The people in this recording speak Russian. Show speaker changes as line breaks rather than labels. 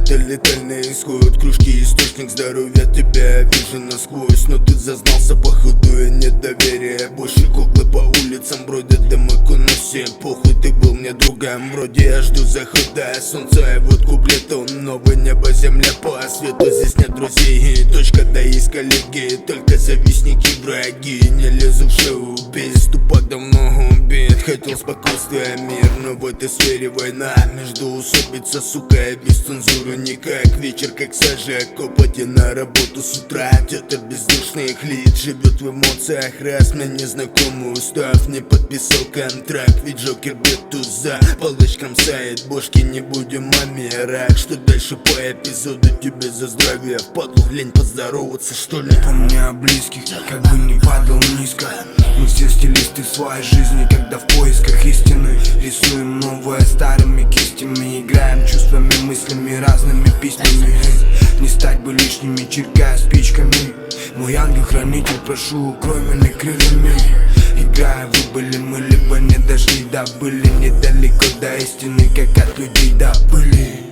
это летальный исход. Кружки источник здоровья, тебя вижу насквозь. Но ты зазнался походу и недоверие. Больше куклы по улицам бродят, дымок уносим. Похуй, ты был мне другом, вроде я жду захода солнца. И вот куплетом новое небо, земля по свету. Здесь нет друзей, точка, да есть коллеги. Только завистники, враги, не лезу в шоу. Без тупак давно убит. Хотел спокойствия, мир, но в этой сфере война. Между усобица, сука, и без цензуры никак. Вечер как сажа, копоти на работу с утра. Тета бездушных лиц живет в эмоциях. Раз мне незнакомый устав, не подписал контракт. Ведь Джокер бьет туза, палыч кромсает бошки. Не будем маме рак, что дальше по эпизоду. Тебе за здравие, впадлу лень поздороваться, что ли?
Помни о близких, как бы не падал низко. Мы все стилисты своей жизни, когда в поисках истины. Рисуем новое старыми кистями. Играем чувствами, мыслями, разными письмами. Не стать бы лишними, чиркая спичками. Мой ангел-хранитель, прошу, укрой меня крыльями. Играя, вы были мы, либо не дошли, да были недалеко до истины, как от людей добыли.